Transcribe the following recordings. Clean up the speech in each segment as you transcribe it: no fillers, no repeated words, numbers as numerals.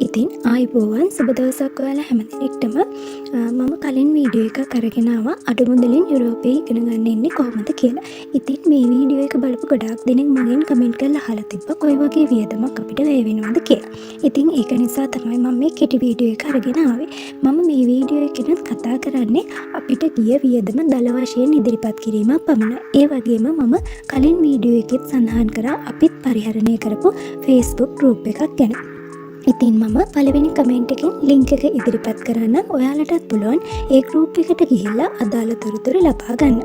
ඉතින් ආයිබෝවන් සුබ දවසක් ඔයාලා හැමදෙනෙක්ටම මම කලින් වීඩියෝ එකක් අරගෙන ආවා අඩු මුදලින් යුරෝපයේ ඉගෙන ගන්න ඉන්නේ කොහොමද කියලා. ඉතින් මේ වීඩියෝ එක බලපු ගොඩාක් දෙනෙක් මගෙන් කමෙන්ට් කරලා අහලා තිබ්බා කොයි වගේ වියදමක් අපිට වැය වෙනවද කියලා. ඉතින් ඒක නිසා තමයි මම මේ කෙටි වීඩියෝ එක අරගෙන ආවේ. මම මේ වීඩියෝ එකෙන් කතා කරන්නේ අපිට ගිය වියදම දල වශයෙන් ඉදිරිපත් කිරීමක් පමණයි. ඒ වගේම මම කලින් වීඩියෝ එකෙත් සඳහන් කරා අපිත් පරිහරණය කරපු Facebook group එකක් ගැන. ඉතින් මම පළවෙනි කමෙන්ට් එකෙන් ලින්ක් එක ඉදිරිපත් කරන්න ඔයාලටත් පුළුවන් ඒ ගෲප් එකට ගිහිල්ලා අදාළ තොරතුරු ලබා ගන්න.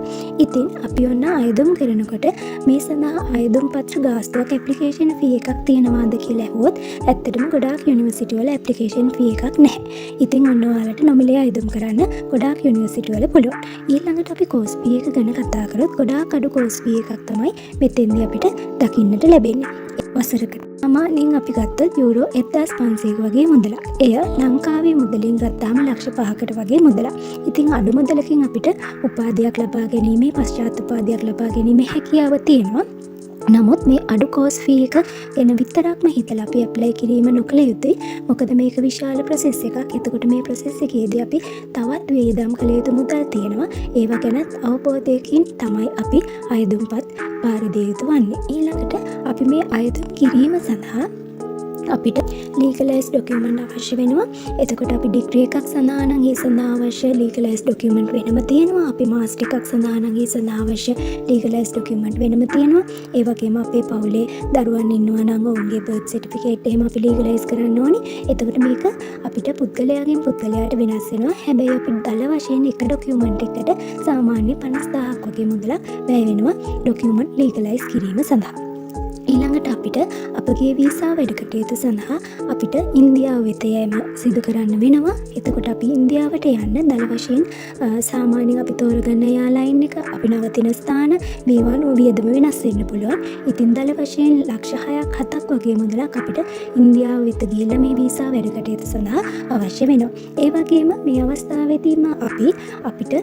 ඉතින් අපි ඔන්න අයදුම් කරනකොට මේ සඳහා අයදුම් පත්‍ර ගාස්තුවක් ඇප්ලිකේෂන් ෆී එකක් තියෙනවාද කියලා ඇහුවොත් ඇත්තටම ගොඩාක් යුනිවර්සිටි වල ඇප්ලිකේෂන් ෆී එකක් නැහැ. ඉතින් ඔන්න ඔයාලට නොමිලේ අයදුම් කරන්න ගොඩාක් යුනිවර්සිටි වල පුළුවන්. ඊළඟට අපි කෝස් ෆී එක ගැන කතා කරොත් ගොඩාක් අඩු කෝස් ෆී එකක් තමයි මෙතෙන්දී අපිට දකින්නට ලැබෙන්නේ. වසරකට සාමාන්‍යයෙන් අපි ගත්තොත් යුරෝ 1500ක වගේ මුදලක්. එය ලංකාවේ මුදලින් ගත්තාම ලක්ෂ 5කට වගේ මුදලක්. ඉතින් අඩු මුදලකින් අපිට උපාධියක් ලබා ගැනීමේ පශ්චාත් උපාධියක් ලබා ගැනීමේ හැකියාව තියෙනවා. නමුත් මේ අඩු කෝස් ෆී එක ගැන විතරක්ම හිතලා අපි ඇප්ලයි කිරීම නොකළ යුතුයි. මොකද මේක විශාල ප්‍රොසෙස් එකක්. එතකොට මේ ප්‍රොසෙස් එකේදී අපි තවත් වියදම් කළ යුතු මුදල් තියෙනවා. ඒව ගැනත් අවබෝධයකින් තමයි අපි අයදුම්පත් පාර දිය යුතු වන්නේ. ඊළඟට අපි මේ අයදුම් කිරීම සඳහා අපිට ලීගලයිස් ඩොකියුමන්ට් අවශ්‍ය වෙනවා. එතකොට අපි ඩිග්‍රී එකක් සඳහා නම් ඒ සඳහා අවශ්‍ය ලීගලයිස් ඩොකියුමන්ට් වෙනම තියෙනවා. අපි මාස්ටර් එකක් සඳහා නම් ඒ සඳහා අවශ්‍ය ලීගලයිස් ඩොකියුමන්ට් වෙනම තියෙනවා. ඒ වගේම අපේ පවුලේ දරුවන් ඉන්නවා නම් ඔවුන්ගේ බර්ත් සර්ටිෆිකේට් එහෙම අපි ලීගලයිස් කරන්න ඕනි. එතකොට මේක අපිට පුද්ගලයාගෙන් පුද්ගලයාට වෙනස් වෙනවා. හැබැයි අපි දල වශයෙන් එක ඩොකියුමන්ට් එකකට සාමාන්‍ය 50000ක් වගේ මුදලක් වැය වෙනවා ඩොකියුමන්ට් ලීගලයිස් කිරීම සඳහා. ඊළඟට අපිට අපගේ වීසා වැඩ කටයුතු සඳහා අපිට ඉන්දියාව වෙත යෑම සිදු කරන්න වෙනවා. එතකොට අපි ඉන්දියාවට යන්න දල වශයෙන් සාමාන්‍යයෙන් අපි තෝරගන්න එයාලයින් එක අපි නවතින ස්ථාන මේවා වියදම වෙනස් වෙන්න පුළුවන්. ඉතින් දල වශයෙන් ලක්ෂ 6ක් 7ක් වගේ මුදලක් අපිට ඉන්දියාව වෙත ගිහිල්ලා මේ වීසා වැඩ කටයුතු සඳහා අවශ්‍ය වෙනවා. ඒ වගේම මේ අවස්ථාවේදීම අපිට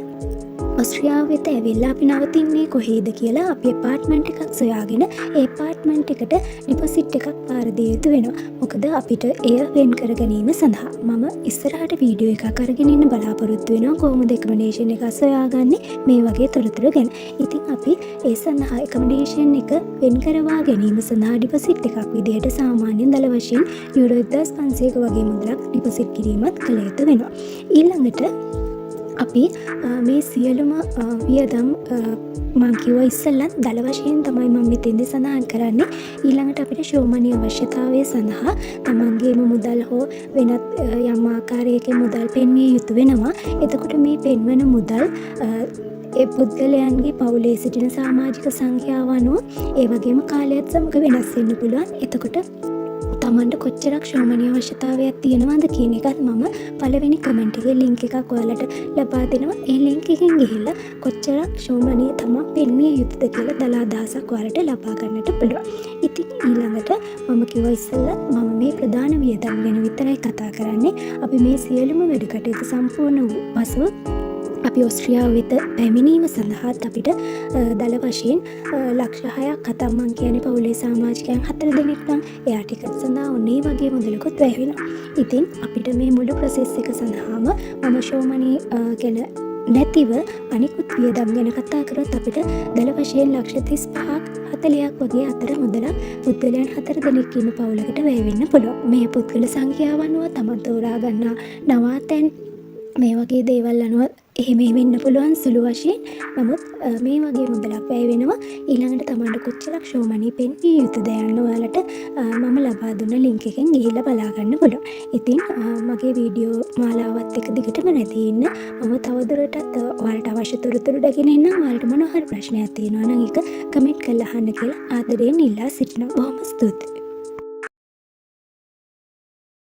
ඔස්ට්‍රියාව වෙත ඇවිල්ලා අපි නවතින්නේ කොහේද කියලා අපි ඇපාර්ට්මන්ට් එකක් සොයාගෙන ඒ ඇපාර්ට්මන්ට් එකට ඩිපොසිට් එකක් පාර දිය යුතු වෙනවා. මොකද අපිට එය වෙන් කර ගැනීම සඳහා මම ඉස්සරහට වීඩියෝ එකක් අරගෙන ඉන්න බලාපොරොත්තු වෙනවා කොහොමද ඇකොමඩේෂන් එක සොයාගන්නේ මේ වගේ තොරතුරු ගැන. ඉතින් අපි ඒ සඳහා ඇකොමඩේෂන් එක වෙන් කරවා ගැනීම සඳහා ඩිපොසිට් එකක් විදිහට සාමාන්‍යයෙන් දල වශයෙන් යුරෝ 1500ක වගේ මුදලක් ඩිපොසිට් කිරීමත් කළ යුතු වෙනවා. ඊළඟට අපි මේ සියලුම වියදම් මං කිව්වා ඉස්සෙල්ලත් දල වශයෙන් තමයි මම මෙතෙන්දී සඳහන් කරන්නේ. ඊළඟට අපිට ෂෝමනි අවශ්‍යතාවය සඳහා තමන්ගේම මුදල් හෝ වෙනත් යම් ආකාරයකින් මුදල් පෙන්විය යුතු වෙනවා. එතකොට මේ පෙන්වන මුදල් ඒ පුද්ගලයන්ගේ පවුලේ සිටින සමාජික සංඛ්‍යාව අනුව ඒ වගේම කාලයත් සමග වෙනස් වෙන්න පුළුවන්. එතකොට තමන්ට කොච්චරක් ෂෝමනි අවශ්‍යතාවයක් තියෙනවද කියන එකත් මම පළවෙනි කමෙන්ට් එකේ ලින්ක් එකක් ඔයාලට ලබා දෙනවා. ඒ ලින්ක් එකෙන් ගිහිල්ලා කොච්චරක් ෂෝමනි තමන් පෙන්විය යුතුද කියලා දල අදහසක් ඔයාලට ලබා ගන්නට පුළුවන්. ඉතින් ඊළඟට මම කිව්වා ඉස්සෙල්ලා මම මේ ප්‍රධාන වියදම් ගැන විතරයි කතා කරන්නේ. අපි මේ සියලුම වැඩ කටයුතු සම්පූර්ණ වූ පසු අපි ඔස්ට්‍රියාව වෙත පැමිණීම සඳහාත් අපිට දල වශයෙන් ලක්ෂ 6ක් 7ක් මං කියන්නේ පවුලේ සමාජිකයන් 4 දෙනෙක් නම් එයා ටිකට් සඳහා ඔන්නේ වගේ මුදලකුත් වැය වෙනවා. ඉතින් අපිට මේ මුළු ප්‍රොසෙස් එක සඳහාම මම ෂෝමනි ගැන නැතිව අනිකුත් වියදම් ගැන කතා කරොත් අපිට දල වශයෙන් ලක්ෂ 35ක් 40ක් වගේ අතර මුදලක් පුද්ගලයන් 4 දෙනෙක් ඉන්න පවුලකට වැය වෙන්න පුළුවන්. මේ පුද්ගල සංඛ්‍යාව අනුව තමන් තෝරා ගන්නා නවාතැන් මේ වගේ දේවල් අනුව එහෙම වෙන්න පුළුවන් සුළු වශයෙන්. නමුත් මේ වගේ මුදලක් වැය වෙනවා. ඊළඟට තමන්ට කොච්චරක් ෂෝමනි පෙන්විය යුතුද යන්න ඔයාලට මම ලබා දුන්න ලින්ක් එකෙන් ගිහිල්ලා බලා ගන්න පුළුවන්. ඉතින් මගේ වීඩියෝ මාලාවත් එක දිගටම නැති ඉන්න මම තවදුරටත් ඔයාලට අවශ්‍ය තොරතුරු දගෙන ඉන්න. ඔයාලට මොනවා හරි ප්‍රශ්නයක් තියෙනවා නම් ඒක කමෙන්ට් කරලා අහන්න කියලා ආදරයෙන් ඉල්ලා සිටිනවා. බොහොම ස්තුතියි.